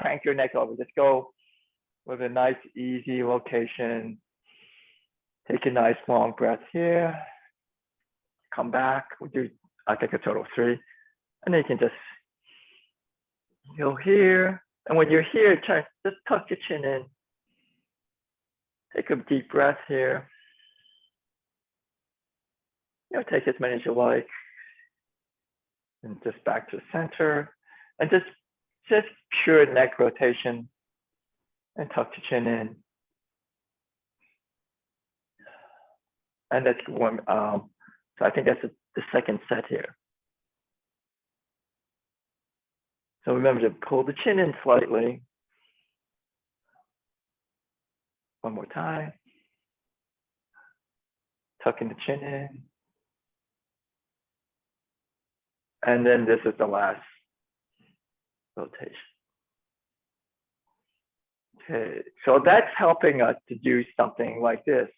crank your neck over. Just go with a nice, easy rotation. Take a nice long breath here. Come back. We'll do, I think, a total of 3. And then you can just go here. And when you're here, just tuck your chin in. Take a deep breath here. Take as many as you like. And just back to the center. And just pure neck rotation. And tuck your chin in. And that's one. So I think that's the second set here. So remember to pull the chin in slightly. One more time. Tucking the chin in. And then this is the last rotation. Okay, so that's helping us to do something like this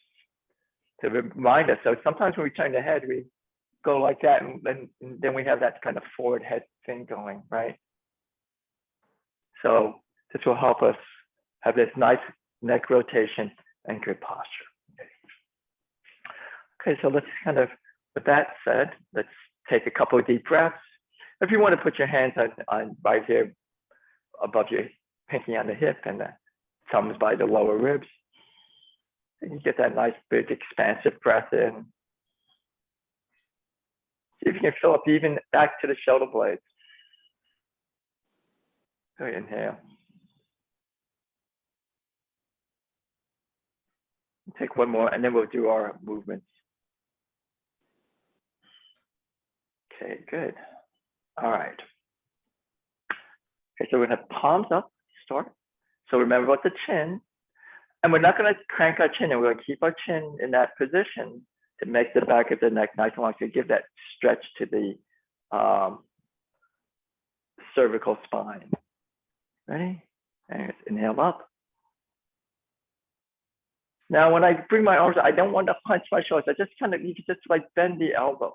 to remind us. So sometimes when we turn the head, we go like that, and then we have that kind of forward head thing going, right? So this will help us have this nice neck rotation and good posture. Okay, so let's kind of, with that said, let's take a couple of deep breaths. If you want to put your hands on right here above your pinky on the hip and the thumbs by the lower ribs, and you get that nice big expansive breath in. See if you can fill up even back to the shoulder blades. So inhale. Take one more, and then we'll do our movements. Okay, good. All right. Okay, so we're gonna have palms up, start. So remember about the chin, and we're not gonna crank our chin, and we're gonna keep our chin in that position to make the back of the neck nice and long, to give that stretch to the cervical spine. Ready? And inhale up. Now, when I bring my arms, I don't want to punch my shoulders. I just kind of, you can just like bend the elbows,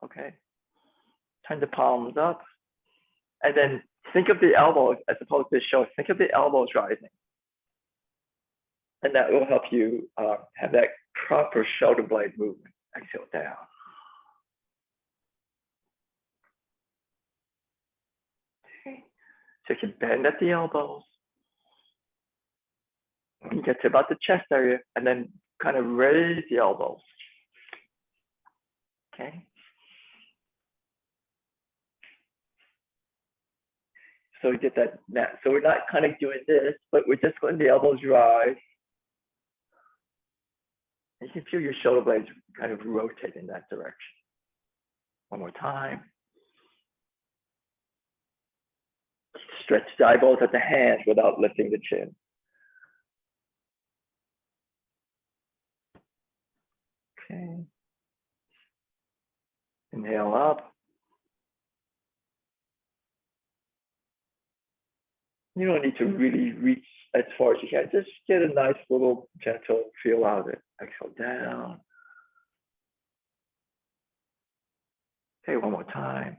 okay? Turn the palms up. And then think of the elbows as opposed to the shoulders. Think of the elbows rising. And that will help you have that proper shoulder blade movement. Exhale down. Okay. So you can bend at the elbows. You get to about the chest area and then kind of raise the elbows. Okay. So we get that net. So we're not kind of doing this, but we're just letting the elbows rise. You can feel your shoulder blades kind of rotate in that direction. One more time. Stretch the eyeballs at the hands without lifting the chin. Okay. Inhale up. You don't need to really reach as far as you can. Just get a nice little gentle feel out of it. Exhale down. Okay, one more time.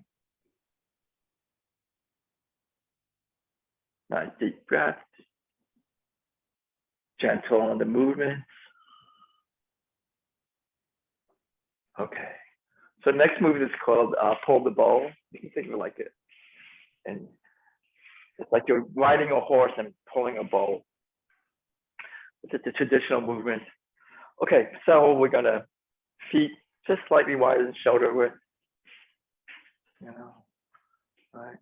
Nice deep breath. Gentle on the movements. Okay. So next movement is called pull the bow. You can think of it like it. And it's like you're riding a horse and pulling a bow. It's a traditional movement. Okay, so we're gonna feet just slightly wider than shoulder width. You know, all right.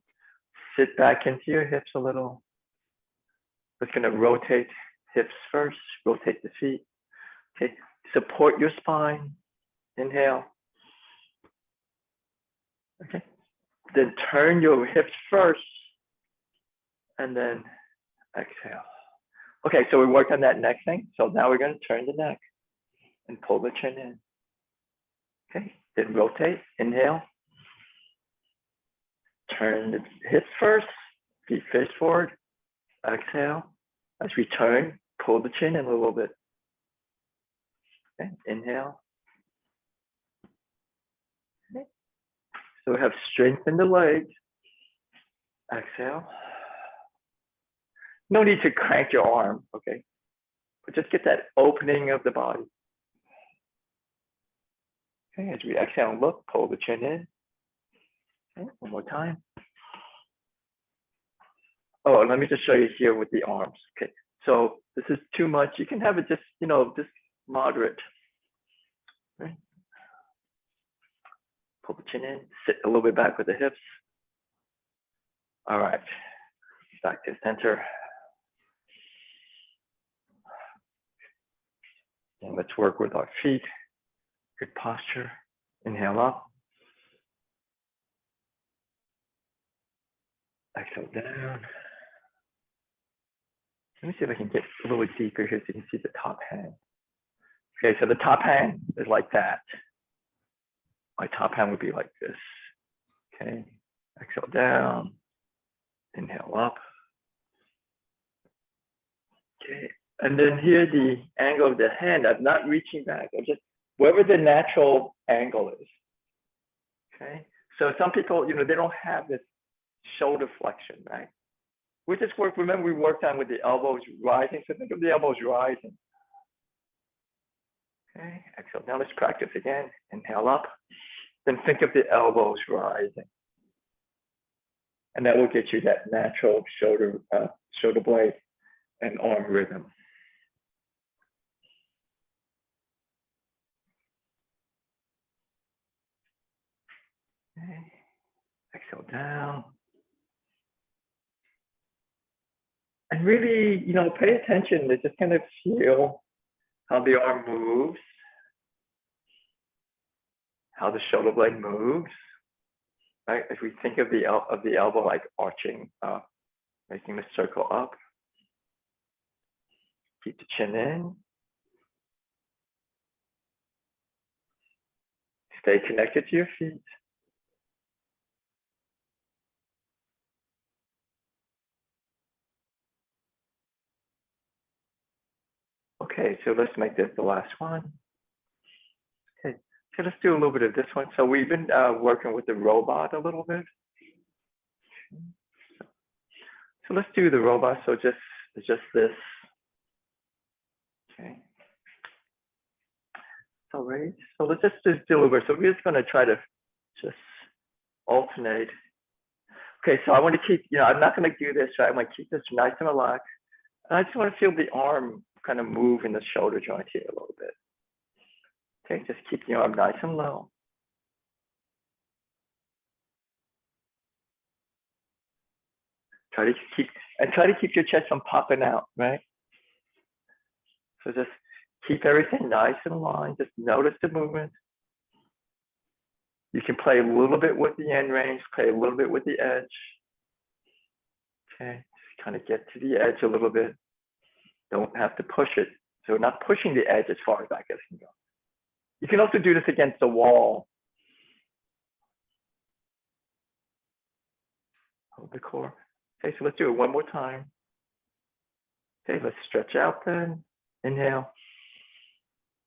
Sit back into your hips a little. Just gonna rotate hips first, rotate the feet. Okay, support your spine. Inhale. Okay, then turn your hips first and then exhale. Okay, so we worked on that neck thing. So now we're going to turn the neck and pull the chin in. Okay, then rotate, inhale. Turn the hips first, feet face forward, exhale. As we turn, pull the chin in a little bit. Okay, inhale. Okay. So we have strength in the legs. Exhale. No need to crank your arm, okay? But just get that opening of the body. Okay, as we exhale and look, pull the chin in. Okay, one more time. Oh, let me just show you here with the arms. Okay, so this is too much. You can have it just, just moderate. Okay. Pull the chin in, sit a little bit back with the hips. All right, back to center. And let's work with our feet. Good posture. Inhale up. Exhale down. Let me see if I can get a little deeper here so you can see the top hand. Okay, so the top hand is like that. My top hand would be like this. Okay, exhale down. Inhale up. Okay, and then here the angle of the hand, I'm not reaching back. I'm just wherever the natural angle is. Okay, so some people, they don't have this shoulder flexion, right? We just work, remember we worked on with the elbows rising, so think of the elbows rising. Okay, exhale. Now let's practice again. Inhale up, then think of the elbows rising. And that will get you that natural shoulder blade and arm rhythm. Okay, exhale down. And really, pay attention to just kind of feel how the arm moves, how the shoulder blade moves, right? If we think of the elbow like arching up, making the circle up, keep the chin in, stay connected to your feet. Okay, so let's make this the last one. Okay, so let's do a little bit of this one. So we've been working with the robot a little bit. So let's do the robot. So just this. Okay. All right. So let's just do a little bit. So we're just going to try to just alternate. Okay. So I want to keep. I'm not going to do this. Right. I'm going to keep this nice and relaxed. And I just want to feel the arm kind of move in the shoulder joint here a little bit. Okay. Just keep your arm nice and low. Try to keep your chest from popping out, right? So just keep everything nice and aligned. Just notice the movement. You can play a little bit with the end range, play a little bit with the edge. Okay, just kind of get to the edge a little bit. Don't have to push it. So we're not pushing the edge as far as back as can go. You can also do this against the wall. Hold the core. Okay, so let's do it one more time. Okay, let's stretch out then. Inhale.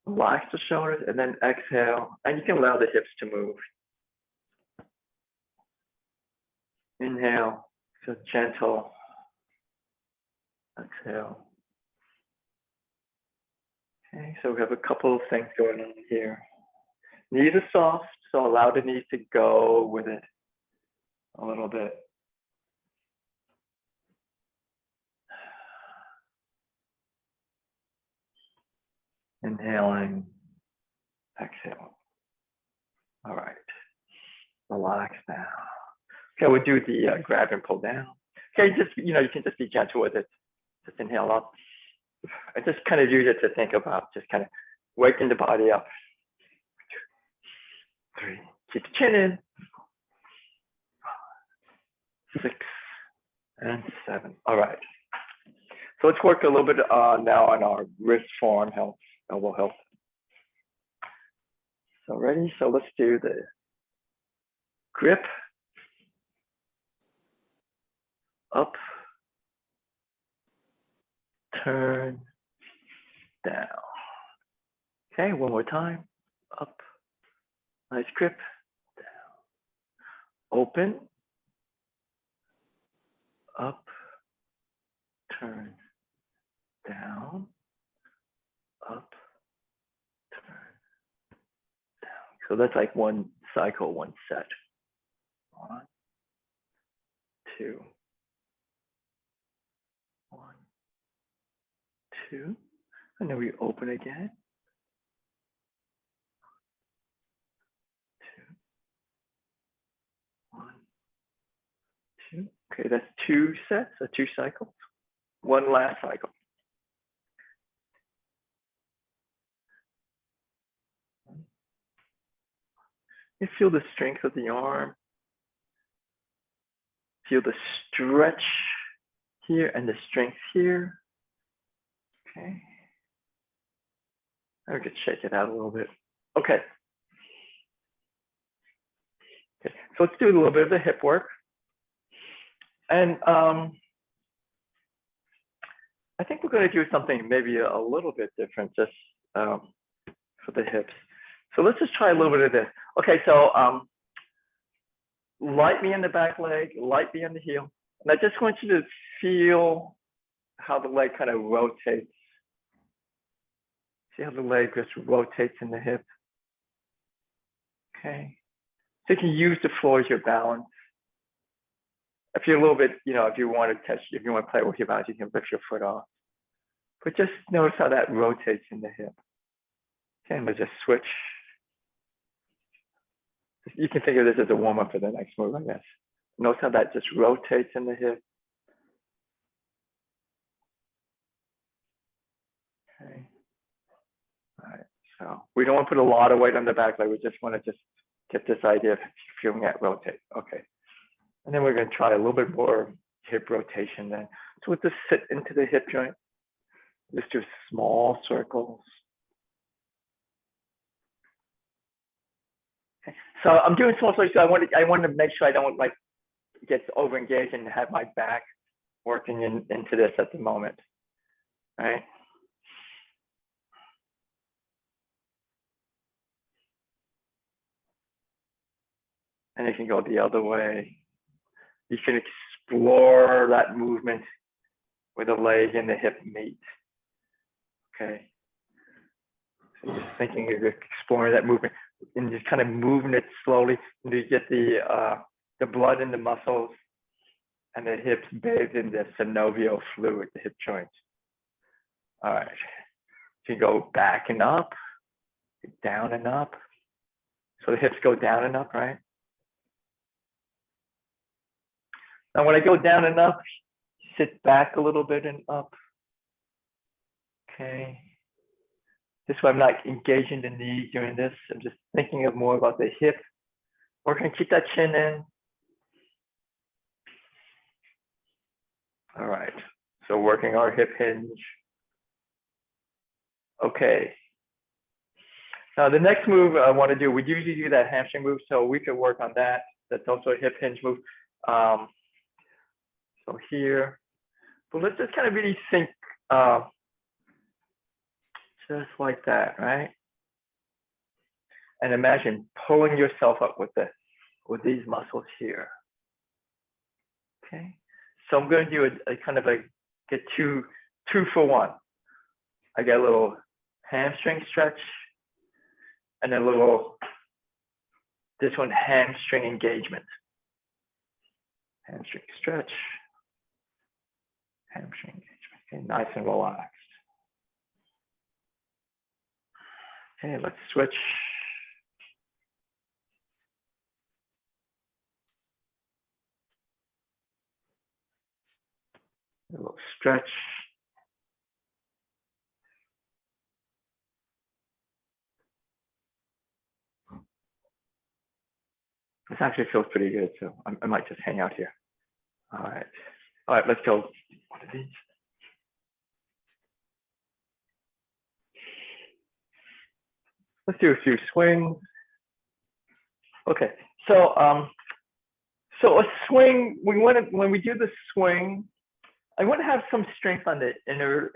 Relax the shoulders and then exhale. And you can allow the hips to move. Inhale, just gentle. Exhale. Okay, so we have a couple of things going on here. Knees are soft, so allow the knees to go with it a little bit. Inhaling, exhale. All right, relax now. Okay, we'll do the grab and pull down. Okay, just, you can just be gentle with it. Just inhale up. I just kind of use it to think about just kind of waking the body up. 3, keep the chin in. 6 and 7. All right. So let's work a little bit now on our wrist forearm health, elbow health. So ready? So let's do the grip, up, turn, down. Okay, one more time. Up, nice grip, down. Open, up, turn, down, up, turn, down. So that's like one cycle, one set. 1, 2, 1, 2, and then we open again. 2, 1, 2. Okay, that's 2 sets or 2 cycles. One last cycle. You feel the strength of the arm. Feel the stretch here and the strength here. Okay. I could shake it out a little bit. Okay. Okay. So let's do a little bit of the hip work. And I think we're going to do something maybe a little bit different just for the hips. So let's just try a little bit of this. Okay, so light me in the back leg, light me on the heel. And I just want you to feel how the leg kind of rotates. See how the leg just rotates in the hip. Okay. So you can use the floor as your balance. If you're a little bit, if you want to touch, if you want to play with your balance, you can lift your foot off. But just notice how that rotates in the hip. Okay, and we'll just switch. You can think of this as a warm-up for the next move, I guess. Notice how that just rotates in the hip. Okay. All right. So we don't want to put a lot of weight on the back leg. We just want to just get this idea of feeling that rotate. Okay. And then we're going to try a little bit more hip rotation then. So we'll just sit into the hip joint. Just do small circles. Okay. So I'm doing small circles. So I want to make sure I don't get over engaged and have my back working into this at the moment. All right. And you can go the other way. You can explore that movement where the leg and the hip meet. Okay. So just thinking of exploring that movement and just kind of moving it slowly and you get the blood in the muscles and the hips bathed in the synovial fluid, the hip joints. All right. So you go back and up, down and up. So the hips go down and up, right? Now when I go down and up, sit back a little bit and up. Okay. This way I'm not engaging the knees during this. I'm just thinking of more about the hip. We're going to keep that chin in. All right. So working our hip hinge. Okay. Now the next move I want to do, we usually do that hamstring move, so we could work on that. That's also a hip hinge move. So here, but let's just kind of really think just like that, right? And imagine pulling yourself up with these muscles here. Okay. So I'm going to do a kind of get two for one. I get a little hamstring stretch and a little, this one hamstring engagement. Hamstring stretch, hamstring engagement. Okay, nice and relaxed. Okay, let's switch. A little stretch. This actually feels pretty good, so I might just hang out here. All right, let's go. One of these. Let's do a few swings. Okay, so so a swing. When we do the swing, I want to have some strength on the inner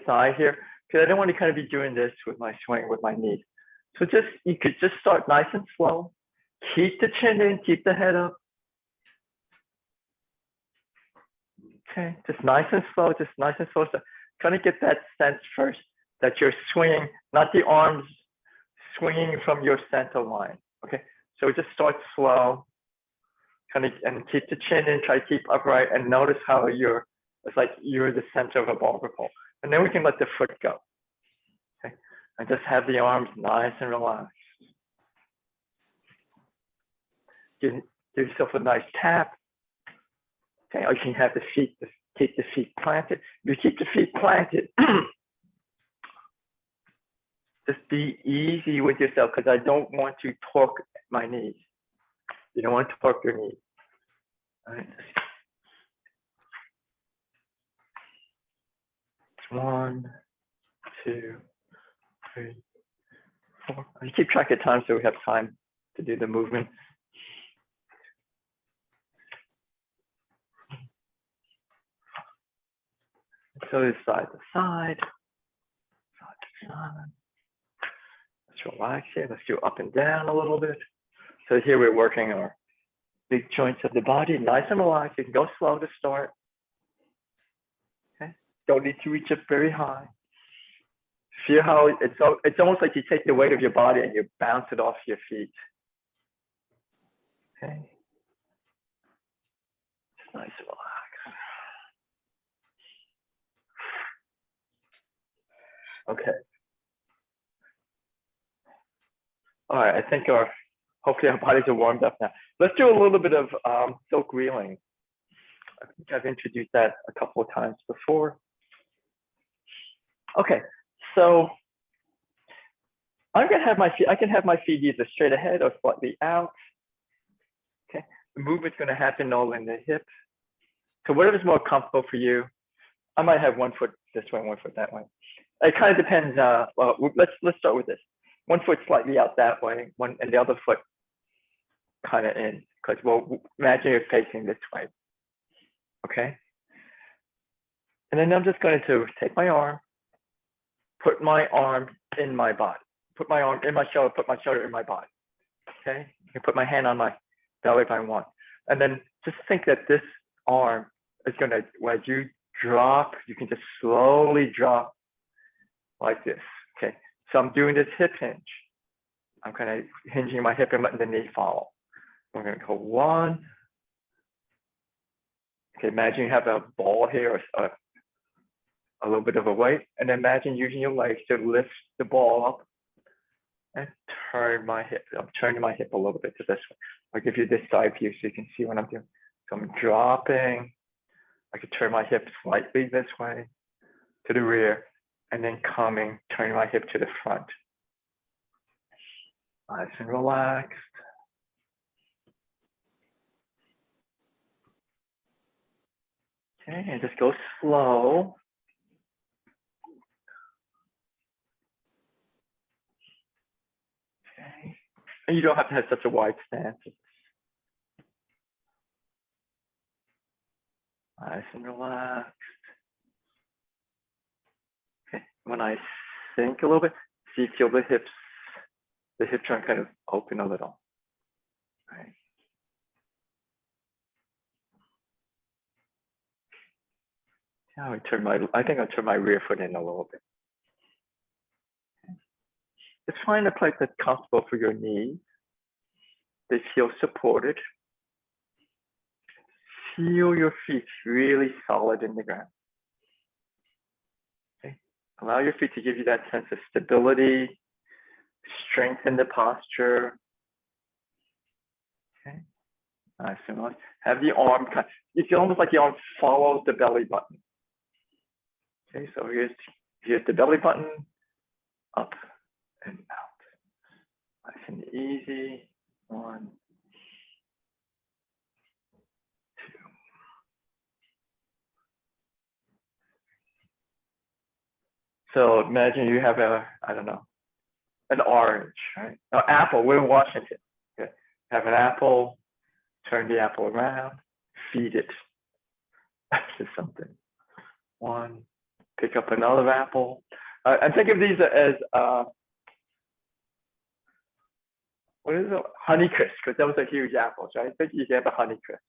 thigh here because I don't want to kind of be doing this with my swing with my knee. So you could just start nice and slow. Keep the chin in, keep the head up. Okay, just nice and slow, just nice and slow. So trying to get that sense first that you're swinging, not the arms swinging from your center line. Okay, so just start slow, kind of, and keep the chin in, try to keep upright, and notice how it's like you're the center of a boulder pole. And then we can let the foot go. Okay, and just have the arms nice and relaxed. Give yourself a nice tap. Okay, or you can have the feet, keep the feet planted. You keep the feet planted. Just be easy with yourself, because I don't want to torque my knees. You don't want to torque your knees. All right. 1, 2, 3, 4. You keep track of time so we have time to do the movement. So it's side to side, side to side. Let's relax here. Let's do up and down a little bit. So here we're working our big joints of the body, nice and relaxed. You can go slow to start. Okay, don't need to reach up very high. Feel how it's almost like you take the weight of your body and you bounce it off your feet. Okay, just nice and relaxed. Okay. All right, I think hopefully our bodies are warmed up now. Let's do a little bit of silk reeling. I think I've introduced that a couple of times before. Okay, so I'm gonna have my feet, I can have my feet either straight ahead or slightly out. Okay, the movement's gonna happen all in the hip. So whatever's more comfortable for you. I might have one foot this way, one foot that way. It kind of depends. Well, let's start with this. One foot slightly out that way, and the other foot kind of in. Because well, imagine you're facing this way. Okay. And then I'm just going to take my arm, put my arm in my body, put my arm in my shoulder, put my shoulder in my body. Okay. You can put my hand on my belly if I want, and then just think that this arm is going to, as you drop, you can just slowly drop like this. Okay, so I'm doing this hip hinge. I'm kind of hinging my hip and letting the knee follow. We're going to go 1. Okay, imagine you have a ball here, or a little bit of a weight, and imagine using your legs to lift the ball up and turn my hip. I'm turning my hip a little bit to this way. I'll give you this side view so you can see what I'm doing. So I'm dropping. I could turn my hip slightly this way to the rear, and then turning my hip to the front. Nice and relaxed. Okay, and just go slow. Okay, and you don't have to have such a wide stance. Nice and relaxed. Okay, when I sink a little bit, see, feel the hip joint kind of open a little. Right. Now I think I'll turn my rear foot in a little bit. Okay. Just find a place that's comfortable for your knees. They feel supported. Feel your feet really solid in the ground. Okay. Allow your feet to give you that sense of stability, strengthen the posture. Okay. Nice and nice. Have the arm, you feel almost like the arm follows the belly button. Okay, so here's the belly button, up and out. Nice and easy. 1, 2. So imagine you have I don't know, an orange, right? No, apple, we're in Washington. Okay. Have an apple, turn the apple around, feed it to something. 1, pick up another apple. And think of these as, what is it? Honeycrisp, because those are huge apples, right? Think you have a Honeycrisp.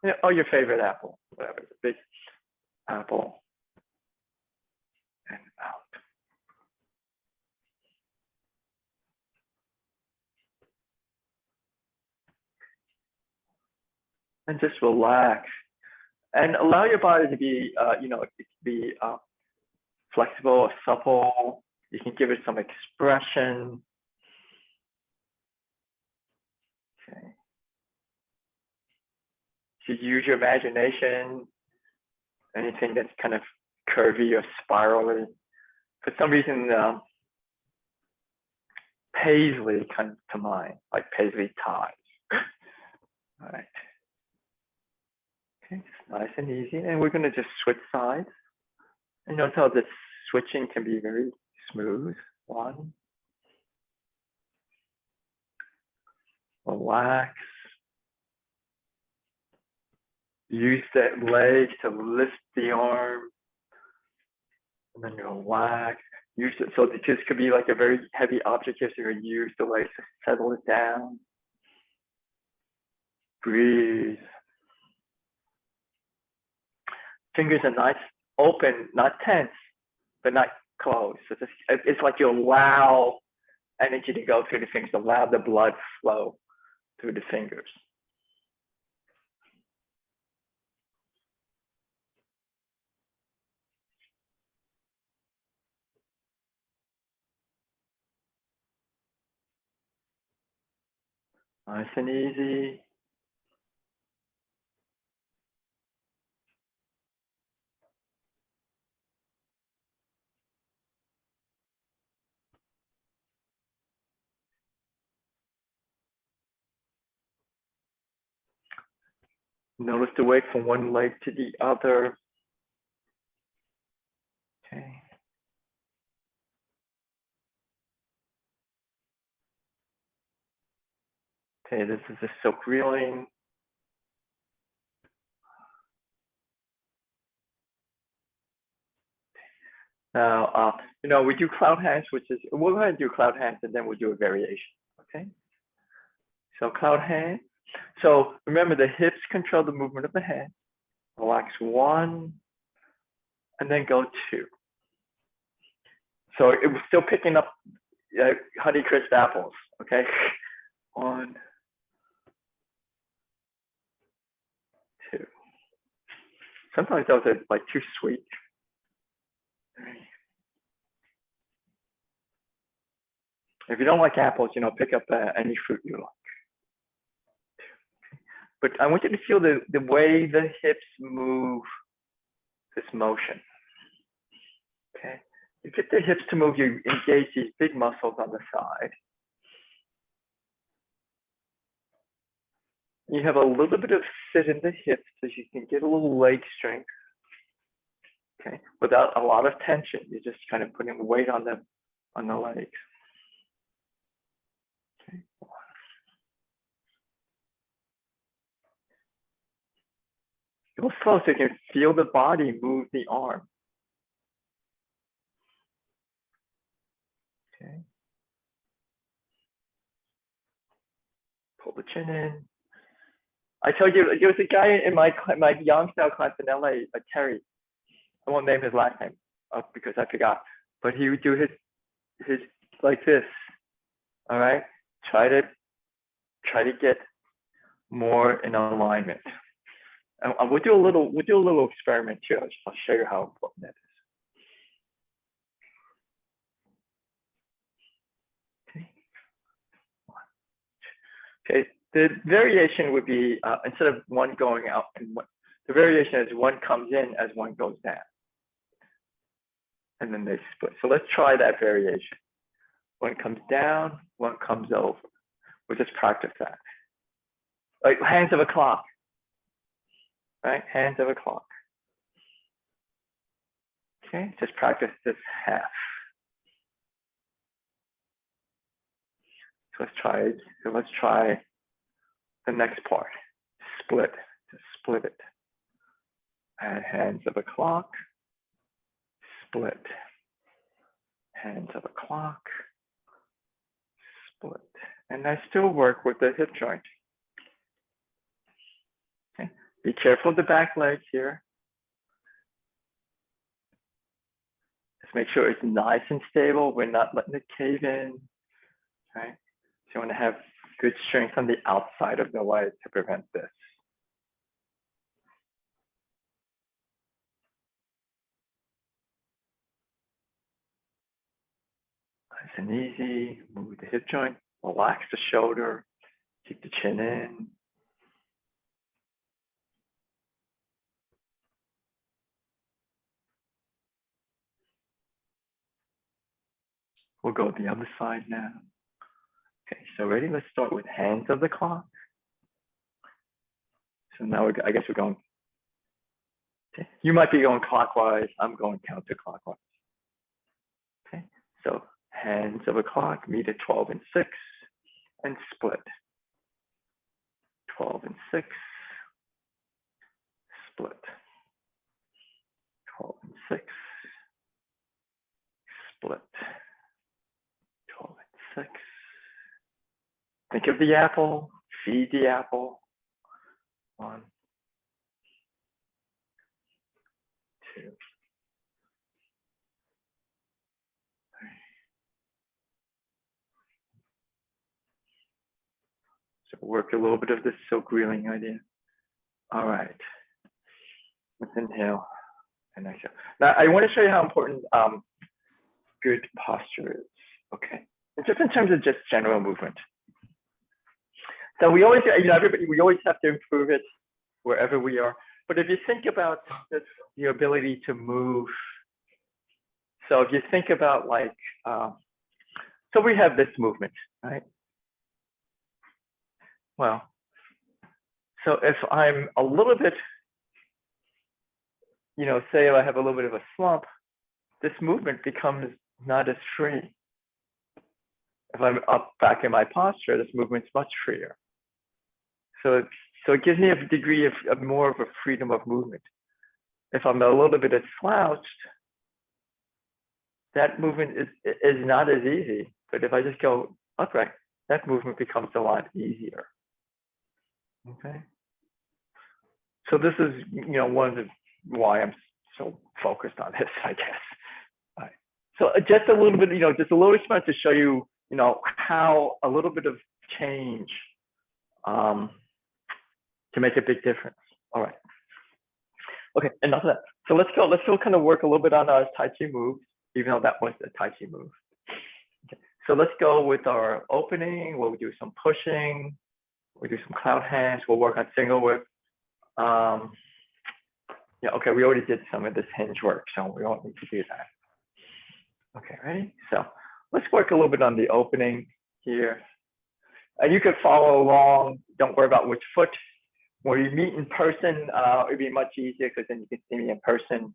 Yeah, oh, your favorite apple. whatever, it's a big apple, and out. And just relax and allow your body to be, flexible or supple. You can give it some expression. Okay. So use your imagination, anything that's kind of curvy or spirally. For some reason, paisley comes to mind, like paisley ties. All right. Okay, just nice and easy. And we're going to just switch sides. And notice how this switching can be very smooth. One. Relax. Use that leg to lift the arm. And then relax. Use it. So this could be like a very heavy object. You have to use the leg to settle it down. Breathe. Fingers are nice, open, not tense, but not closed. So it's like you allow energy to go through the fingers, allow the blood flow through the fingers. Nice and easy. Notice the weight from one leg to the other. Okay. Okay, this is a silk reeling. Now, we do cloud hands, which is, we're going to do cloud hands and then we'll do a variation, okay? So cloud hands. So remember, the hips control the movement of the hand. Relax one, and then go two. So it was still picking up Honeycrisp apples, okay? One, two. Sometimes those are like too sweet. If you don't like apples, pick up any fruit you like. But I want you to feel the way the hips move this motion. Okay. You get the hips to move, you engage these big muscles on the side. You have a little bit of sit in the hips so you can get a little leg strength. Okay, without a lot of tension, you're just kind of putting weight on the legs. Okay. Go slow so you can feel the body move the arm. Okay. Pull the chin in. I told you there was a guy in my young style class in LA, Terry. I won't name his last name because I forgot. But he would do his like this. All right. Try to get more in alignment. And we'll do a little experiment too. I'll show you how important that is. Okay. Okay. The variation would be instead of one going out and one, the variation is one comes in as one goes down. And then they split. So let's try that variation. One comes down, one comes over. We'll just practice that. Like hands of a clock. Right? Hands of a clock. Okay, just practice this half. So let's try the next part. Split. Just split it. And hands of a clock. Split. Hands of a clock. Split. And I still work with the hip joint. Okay. Be careful of the back leg here. Just make sure it's nice and stable. We're not letting it cave in, right? So you want to have good strength on the outside of the leg to prevent this. Nice and easy. Move the hip joint. Relax the shoulder. Keep the chin in. We'll go the other side now. Okay, so ready? Let's start with hands of the clock. So now I guess we're going. Okay. You might be going clockwise. I'm going counterclockwise. Okay, so hands of a clock, meet at 12 and 6, and split. 12 and 6, split. 12 and 6, split. 12 and 6. Think of the apple, feed the apple. 1, 2, 3. So work a little bit of this silk reeling idea. All right. Let's inhale and exhale. Now I want to show you how important good posture is. Okay. And just in terms of just general movement. So we always, everybody, we always have to improve it wherever we are. But if you think about this, your ability to move, so if you think about like, so we have this movement, right? Well, so if I'm a little bit, say I have a little bit of a slump, this movement becomes not as free. If I'm up back in my posture, this movement's much freer. So it gives me a degree of more of a freedom of movement. If I'm a little bit slouched, that movement is not as easy. But if I just go upright, that movement becomes a lot easier. Okay. So this is, one of why I'm so focused on this, I guess. All right. So just a little bit, just a little experiment to show you, how a little bit of change can make a big difference. All right. Okay, enough of that. So let's go kind of work a little bit on our TaiChi moves, even though that was a TaiChi move. Okay. So let's go with our opening. We'll do some pushing. We'll do some cloud hands. We'll work on single whip. Yeah, okay, we already did some of this hinge work, so we don't need to do that. Okay, ready? So let's work a little bit on the opening here. And you could follow along. Don't worry about which foot. When we meet in person, it'd be much easier because then you can see me in person.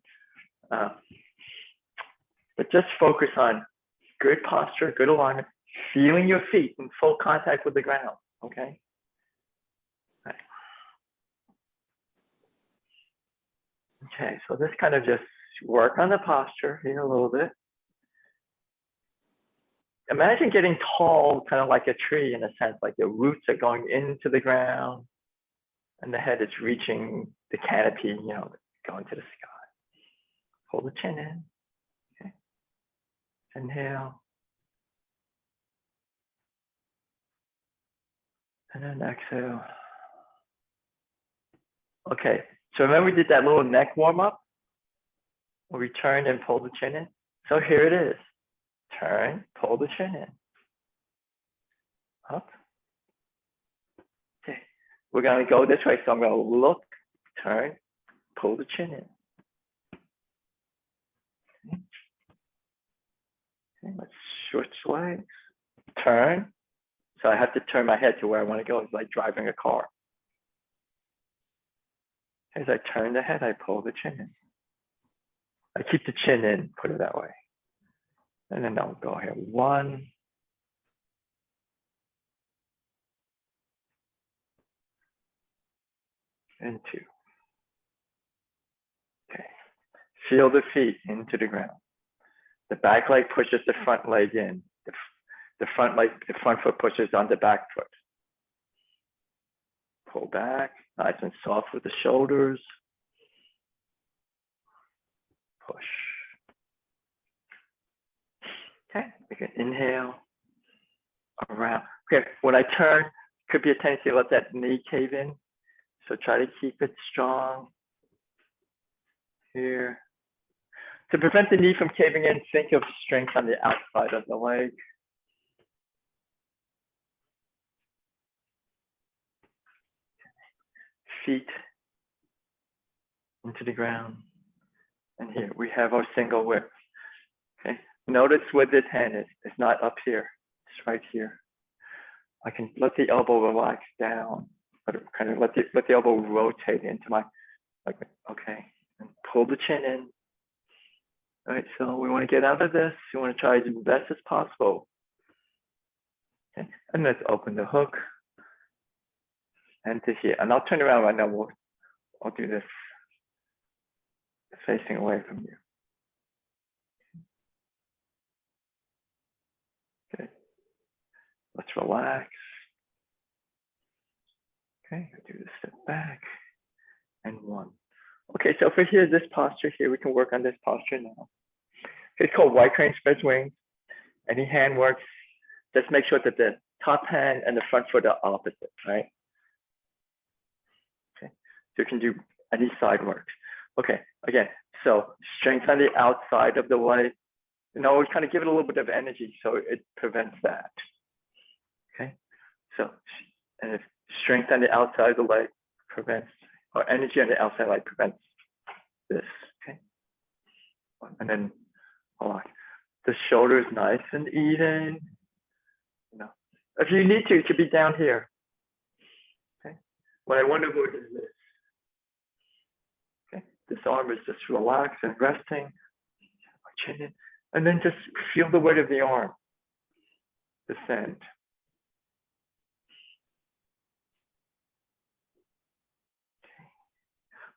But just focus on good posture, good alignment, feeling your feet in full contact with the ground, okay? Right. Okay, so this kind of just work on the posture here a little bit. Imagine getting tall, kind of like a tree in a sense, like your roots are going into the ground and the head is reaching the canopy, going to the sky. Hold the chin in, okay? Inhale. And then exhale. Okay, so remember we did that little neck warm up? Where we turned and pulled the chin in? So here it is. Turn, pull the chin in. Up. Okay, we're gonna go this way. So I'm gonna look, turn, pull the chin in. Okay, let's switch legs. Turn. So I have to turn my head to where I want to go. It's like driving a car. As I turn the head, I pull the chin in. I keep the chin in, put it that way. And then I'll go here. 1, 2. Okay. Feel the feet into the ground. The back leg pushes the front leg in. The front foot pushes on the back foot. Pull back. Nice and soft with the shoulders. Push. Okay, we can inhale around. Okay, when I turn, could be a tendency to let that knee cave in. So try to keep it strong here. To prevent the knee from caving in, think of strength on the outside of the leg. Feet into the ground. And here we have our single whip. Okay. Notice where this hand is. It's not up here. It's right here. I can let the elbow relax down, but kind of let the elbow rotate into my, okay, and pull the chin in. All right, so we want to get out of this. We want to try as best as possible. Okay, and let's open the hook and to here. And I'll turn around right now. I'll do this facing away from you. Okay, let's relax. Okay, do the step back and one. Okay, so for here, this posture here, we can work on this posture now. It's called white crane spreads wings. Any hand works. Just make sure that the top hand and the front foot are opposite, right? Okay, so you can do any side works. Okay, again, so strength on the outside of the leg. You know, we kind of give it a little bit of energy so it prevents that. Okay, so and if strength on the outside of the leg prevents, or energy on the outside leg prevents this. Okay, and then hold on. The shoulders nice and even. You know, if you need to, it could be down here. Okay, what I want to avoid is this. Okay, this arm is just relaxed and resting. Chin in, and then just feel the weight of the arm descend. Okay.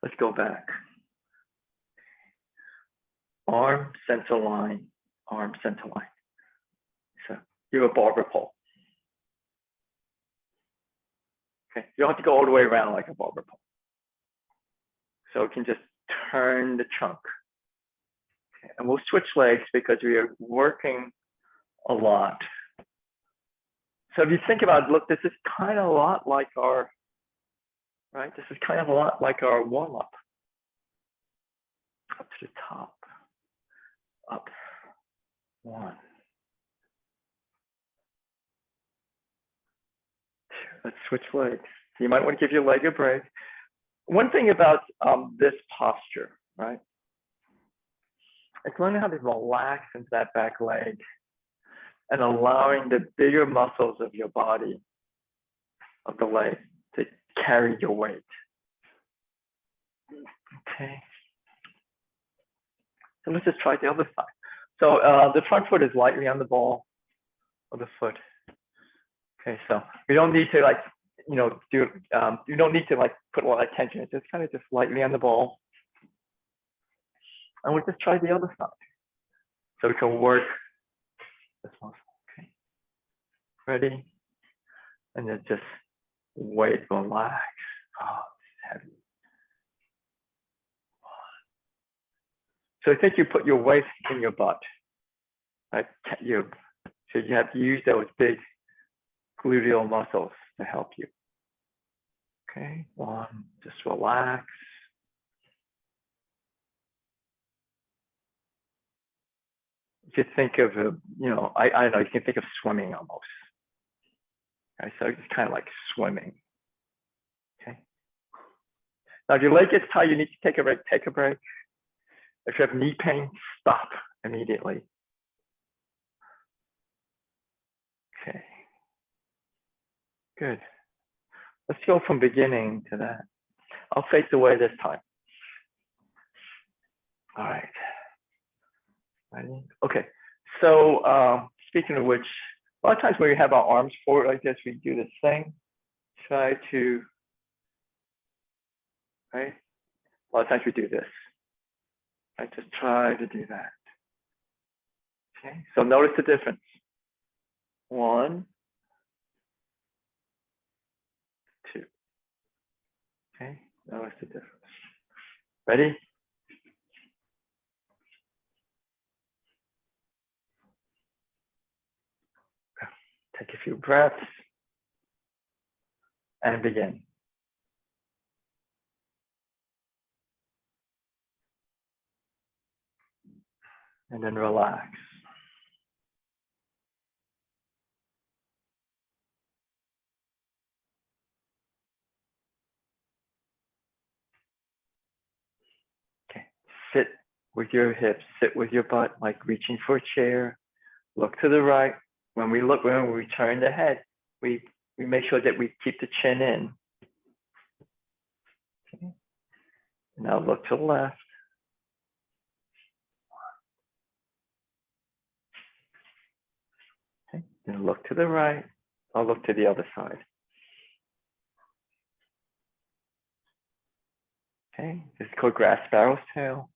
Let's go back. Arm center line, arm center line. So you have a barber pole. Okay, you don't have to go all the way around like a barber pole. So we can just turn the trunk. Okay. And we'll switch legs because we are working a lot. So if you think about it, look, this is kind of a lot like our, right? This is kind of a lot like our warm-up. Up to the top. Up. One. Two. Let's switch legs. So you might want to give your leg a break. One thing about this posture, right? It's learning how to relax into that back leg and allowing the bigger muscles of your body, of the leg, to carry your weight. Okay. So let's just try the other side. So the front foot is lightly on the ball of the foot. Okay, so we don't need to like, you know, do, you don't need to like put a lot of tension. It's just kind of just lightly on the ball. And we'll just try the other side. So we can work this muscle. Okay. Ready? And then just wait, relax. Oh, it's heavy. So I think you put your weight in your butt. Right? So you have to use those big gluteal muscles to help you. Okay, one, just relax. You can think of, you know, I don't know, you can think of swimming almost. Okay, so it's kind of like swimming. Okay. Now, if your leg gets tight, you need to take a break. Take a break. If you have knee pain, stop immediately. Okay. Good. Let's go from beginning to that. I'll face away this time. All right. Ready? Okay. So speaking of which, a lot of times when we have our arms forward like this, we do this thing. Try to, right? A lot of times we do this. I just try to do that. Okay. So notice the difference. One, two. Okay, notice the difference. Ready? Take a few breaths and begin. And then relax. Okay, sit with your hips, sit with your butt, like reaching for a chair. Look to the right. When we turn the head, we make sure that we keep the chin in. Okay. Now look to the left. Okay. Then look to the right. I'll look to the other side. Okay, this is called grass sparrow's tail.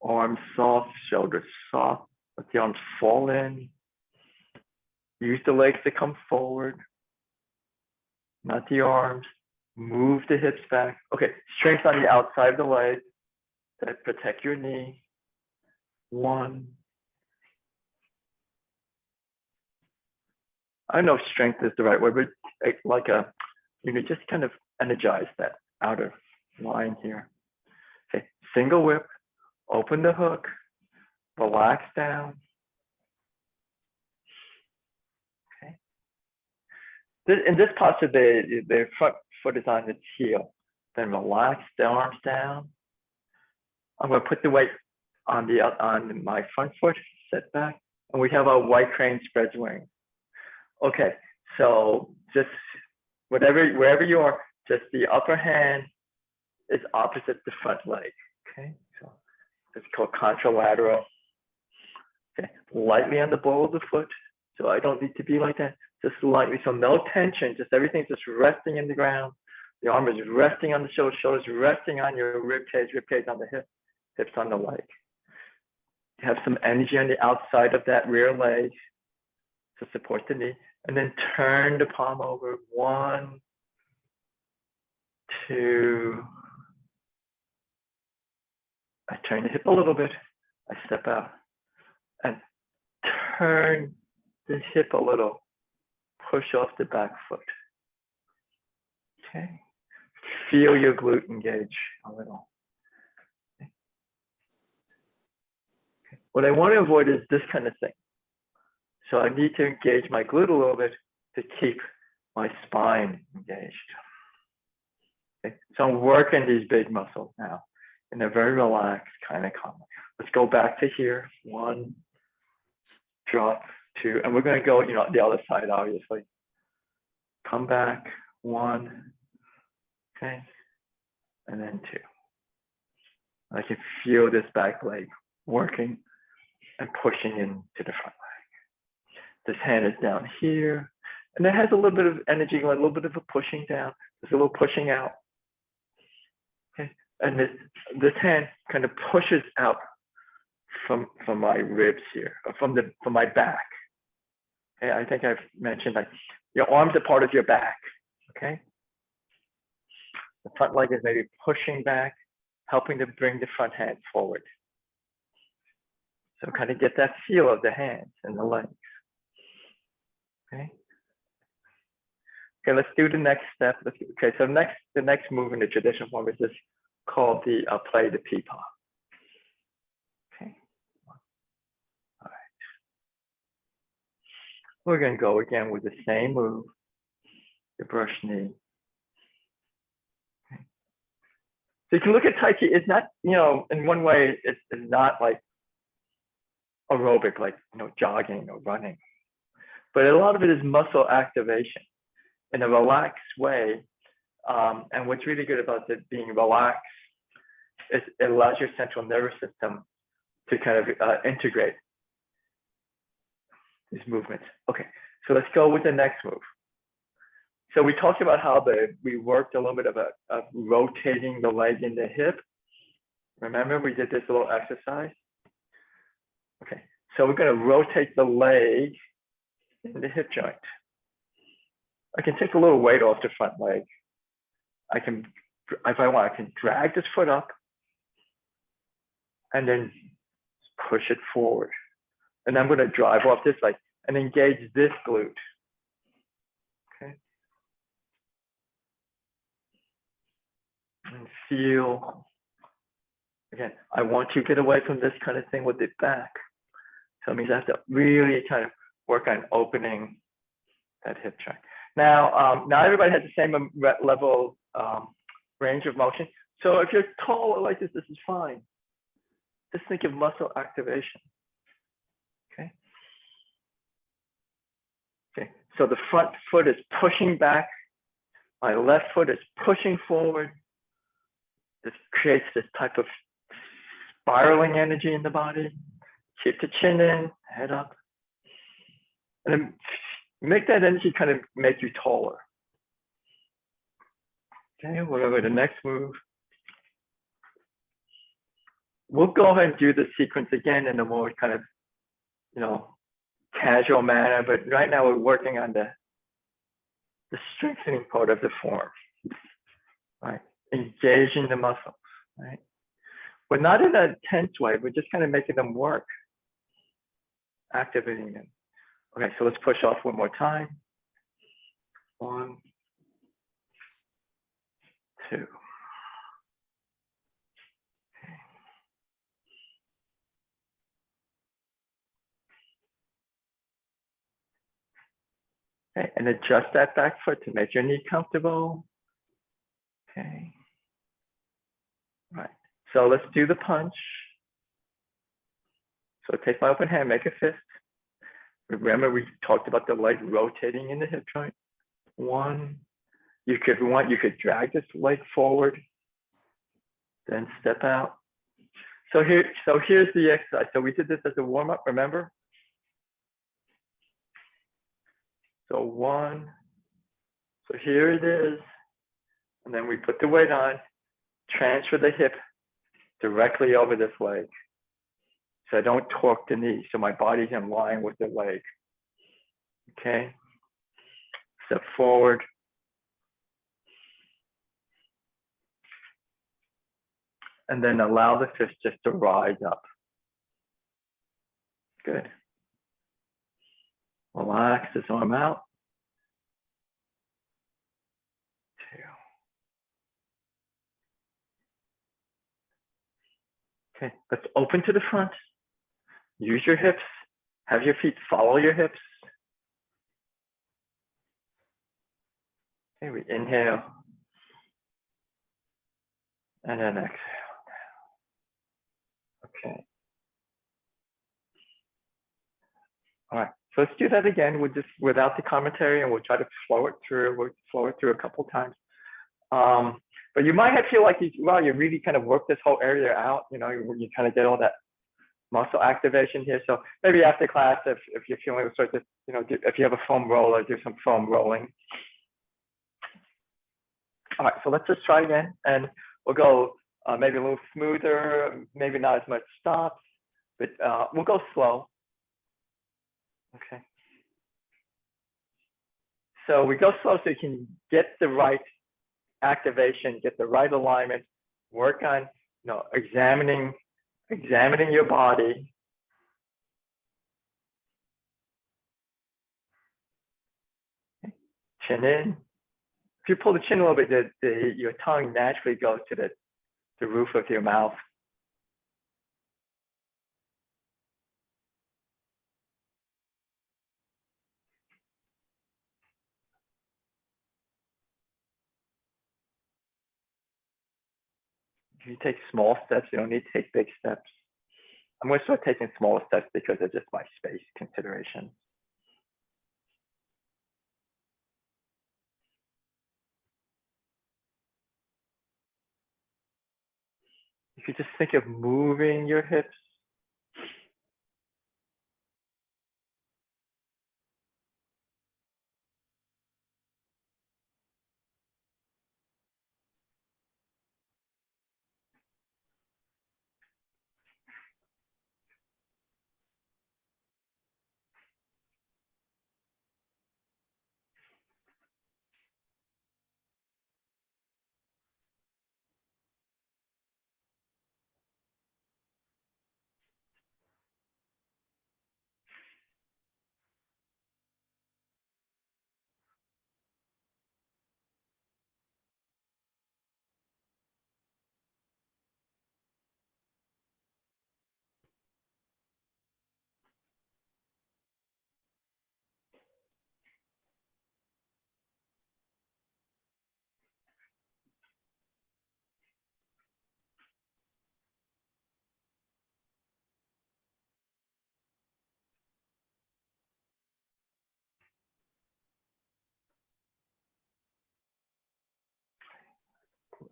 Arms soft, shoulders soft. Let the arms fall in. Use the legs to come forward, not the arms. Move the hips back. Okay, strength on the outside of the leg to protect your knee. 1. I don't know if strength is the right word, but like just kind of energize that outer line here. Okay, single whip, open the hook, relax down. Okay. In this posture, the front foot is on its heel. Then relax the arms down. I'm going to put the weight on my front foot, sit back, and we have our white crane spreads wings. Okay, so just wherever you are, just the upper hand is opposite the front leg. Okay, so it's called contralateral. Okay, lightly on the ball of the foot. So I don't need to be like that. Just lightly, so no tension. Just everything's just resting in the ground. The arm is resting on the shoulders resting on your rib cage on the hips on the leg. You have some energy on the outside of that rear leg to support the knee, and then turn the palm over. 1, 2. I turn the hip a little bit. I step out and turn the hip a little. Push off the back foot. Okay. Feel your glute engage a little. Okay. What I want to avoid is this kind of thing. So I need to engage my glute a little bit to keep my spine engaged. Okay. So I'm working these big muscles now in a very relaxed kind of calm. Let's go back to here. 1, drop, 2, and we're going to go, the other side, obviously. Come back, 1, okay, and then 2. I can feel this back leg working and pushing into the front leg. This hand is down here, and it has a little bit of energy, a little bit of a pushing down. There's a little pushing out. Okay, and this hand kind of pushes out from my ribs here, or from my back. Okay, I think I've mentioned that your arms are part of your back. Okay, the front leg is maybe pushing back, helping to bring the front hand forward. So kind of get that feel of the hands and the legs. Okay. Okay, let's do the next step. Okay, so the next move in the traditional form is this called the play the peepaw. Okay. All right. We're going to go again with the same move, the brush knee. Okay. So you can look at TaiChi. It's not, in one way, it's not like aerobic, like jogging or running, but a lot of it is muscle activation in a relaxed way. And what's really good about it being relaxed is it allows your central nervous system to kind of integrate these movements. Okay, so let's go with the next move. So we talked about how we worked a little bit of rotating the leg and the hip. Remember, we did this little exercise? Okay, so we're going to rotate the leg in the hip joint. I can take a little weight off the front leg. I can, if I want, I can drag this foot up and then push it forward. And I'm going to drive off this leg and engage this glute. Okay. And feel, again, I want to get away from this kind of thing with the back. So it means I have to really kind of work on opening that hip joint. Now, not everybody has the same level range of motion. So if you're taller like this is fine. Just think of muscle activation. Okay. Okay. So the front foot is pushing back. My left foot is pushing forward. This creates this type of spiraling energy in the body. Keep the chin in, head up. And then make that energy kind of make you taller. Okay, we'll go to the next move. We'll go ahead and do the sequence again in a more kind of, casual manner, but right now we're working on the strengthening part of the form, right? Engaging the muscles, right? But not in an intense way, we're just kind of making them work, activating them. Okay, so let's push off one more time. 1, 2. Okay, and adjust that back foot to make your knee comfortable. Okay. All right, so let's do the punch. So take my open hand, make a fist. Remember, we talked about the leg rotating in the hip joint. 1. You could you could drag this leg forward, then step out. So here's the exercise. So we did this as a warm-up, remember? So 1, so here it is. And then we put the weight on, transfer the hip directly over this leg. So I don't torque the knee, so my body's in line with the leg. Okay, step forward. And then allow the fist just to rise up. Good. Relax this arm out. 2. Okay, let's open to the front. Use your hips. Have your feet follow your hips. Okay, we inhale. And then exhale. Okay. All right, so let's do that again. We'll just, without the commentary, and we'll try to flow it through. We'll flow it through a couple times. But you might feel like you really kind of work this whole area out. You kind of get all that muscle activation here. So maybe after class, if you're feeling sort of, if you have a foam roller, do some foam rolling. All right, so let's just try again, and we'll go maybe a little smoother, maybe not as much stops, but we'll go slow. Okay. So we go slow so you can get the right activation, get the right alignment, work on, examining your body. Chin in. If you pull the chin a little bit, your tongue naturally goes to the roof of your mouth. If you take small steps, you don't need to take big steps. I'm going to start taking smaller steps because of just my space consideration. If you just think of moving your hips,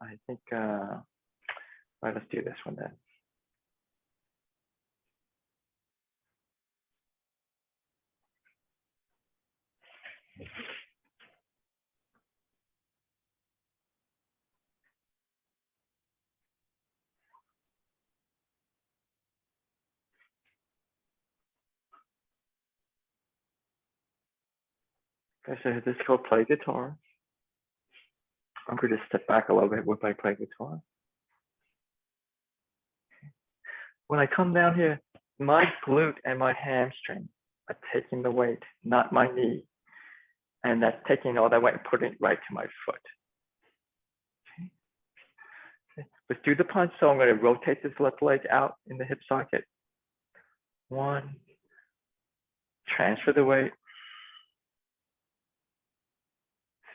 I think, all right, let's do this one then. Okay, so this is called play guitar. I'm going to step back a little bit with my play guitar. When I come down here, my glute and my hamstring are taking the weight, not my knee. And that's taking all that weight and putting it right to my foot. Okay. Let's do the punch. So I'm going to rotate this left leg out in the hip socket. 1, transfer the weight,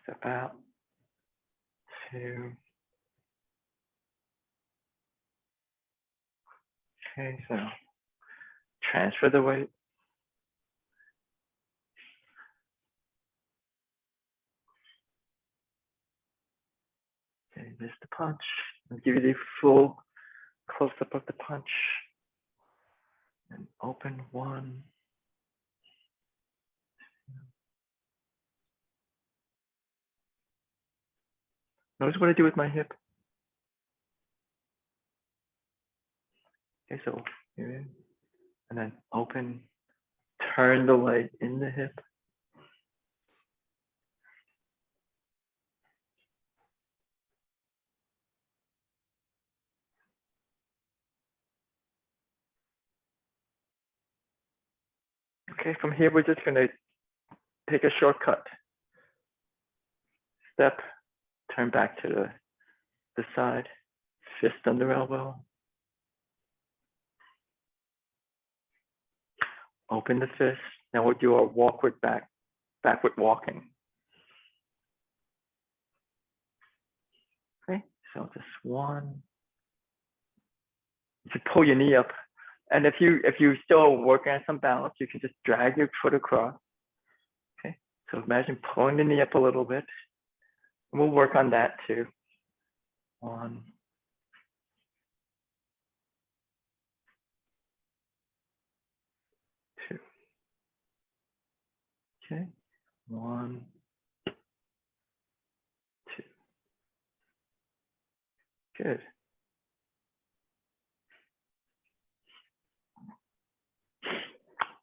step out, 2. Okay, so transfer the weight. Okay, this is the punch. I'll give you the full close-up of the punch. And open 1. Notice what I do with my hip. Okay, so here, and then open, turn the leg in the hip. Okay, from here, we're just going to take a shortcut. Step, turn back to the side, fist under elbow. Open the fist. Now we'll do our backward walking. Okay, so just 1. You can pull your knee up. And if you're still working on some balance, you can just drag your foot across. Okay, so imagine pulling the knee up a little bit. And we'll work on that too. 1. 2. Okay, 1, 2. Good.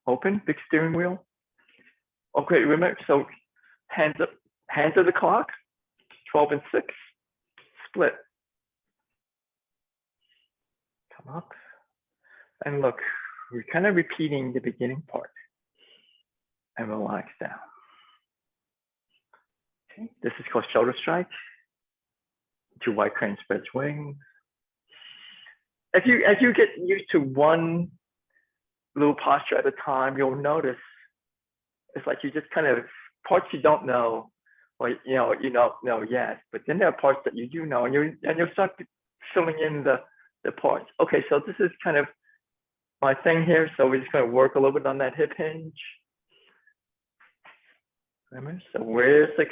Open, big steering wheel. Okay, remember, so hands up, hands of the clock, 12 and 6, split. Come up, and look, we're kind of repeating the beginning part, and relax down. Okay, this is called shoulder strike. 2 wide crane spreads wings. As you get used to one little posture at a time, you'll notice it's like you just kind of parts you don't know, or you know yes, but then there are parts that you do know, and you'll start filling in the parts. Okay, so this is kind of my thing here. So we're just going to work a little bit on that hip hinge. Remember, so where's the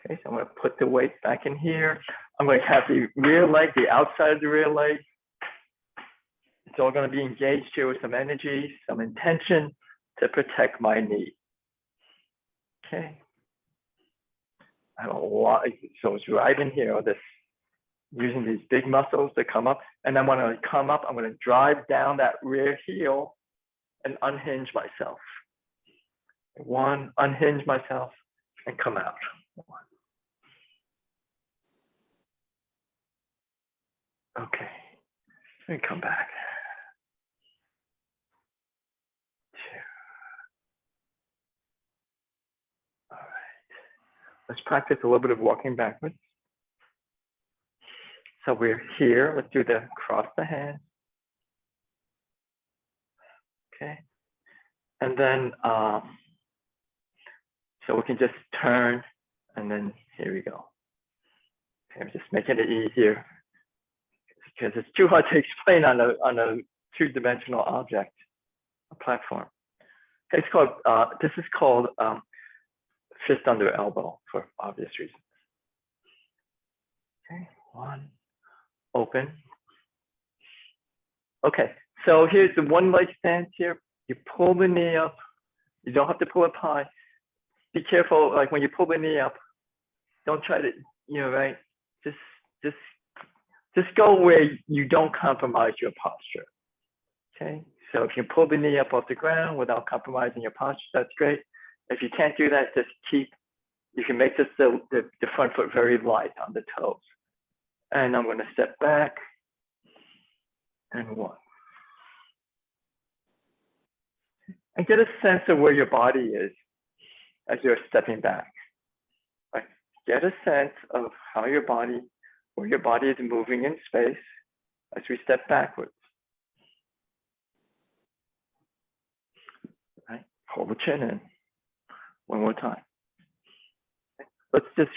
okay? So I'm going to put the weight back in here. I'm going to have the rear leg, the outside of the rear leg. It's all going to be engaged here with some energy, some intention to protect my knee. Okay. I have a lot, so it's right in here, this, using these big muscles to come up. And then when I come up, I'm going to drive down that rear heel and unhinge myself. 1, unhinge myself and come out. 1. Okay, and come back. 2. All right. Let's practice a little bit of walking backwards. So we're here. Let's do the cross the hand. Okay. And then, so we can just turn, and then here we go. Okay, I'm just making it easier because it's too hard to explain on a 2-dimensional object, a platform. Okay, it's called, this is called fist under elbow for obvious reasons. Okay, one, open. Okay, so here's the one leg stance here. You pull the knee up. You don't have to pull it high. Be careful, like when you pull the knee up, don't try to, right? Just go where you don't compromise your posture. Okay, so if you pull the knee up off the ground without compromising your posture, that's great. If you can't do that, just you can make this the front foot very light on the toes. And I'm going to step back and one. And get a sense of where your body is as you're stepping back. Right? Get a sense of where your body is moving in space as we step backwards. Right? Hold the chin in. One more time.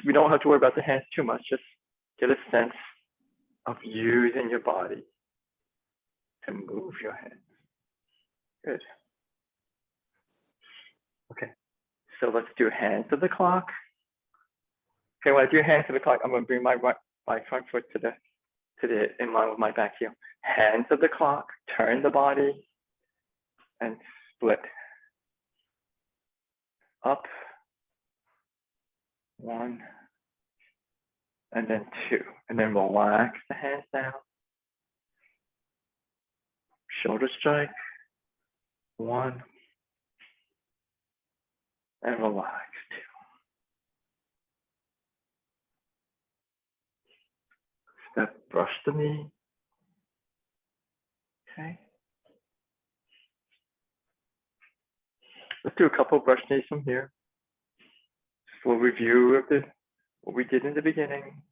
We don't have to worry about the hands too much. Just get a sense of using your body to move your hands. Good. Okay, so let's do hands of the clock. Okay, when I do hands of the clock, I'm going to bring my front foot to the in line with my back heel. Hands of the clock, turn the body and split. Up, one, and then two. And then relax the hands down. Shoulder strike, one, and relax, two. Step, brush the knee. Okay. Let's do a couple of brush knees from here. Just a little review of what we did in the beginning.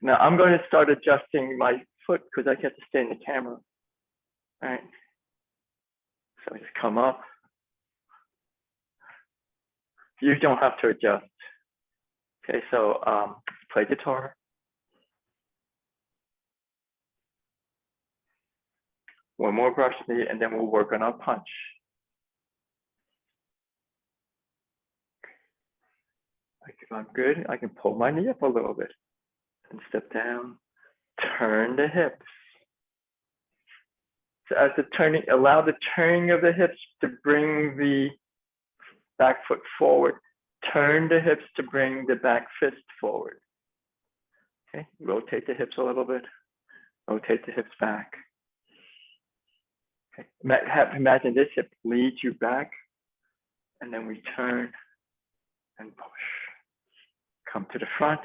Now I'm going to start adjusting my foot because I have to stay in the camera. All right. So just come up. You don't have to adjust. Okay, so play guitar. One more brush knee, and then we'll work on our punch. If I'm good, I can pull my knee up a little bit and step down. Turn the hips. So as the turning, allow the turning of the hips to bring the back foot forward. Turn the hips to bring the back fist forward. Okay, rotate the hips a little bit. Rotate the hips back. Okay, imagine this hip leads you back, and then we turn and push. Come to the front.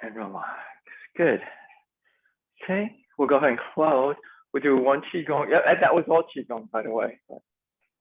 And relax. Good. Okay, we'll go ahead and close. We'll do one qigong. Yeah, that was all qigong, by the way.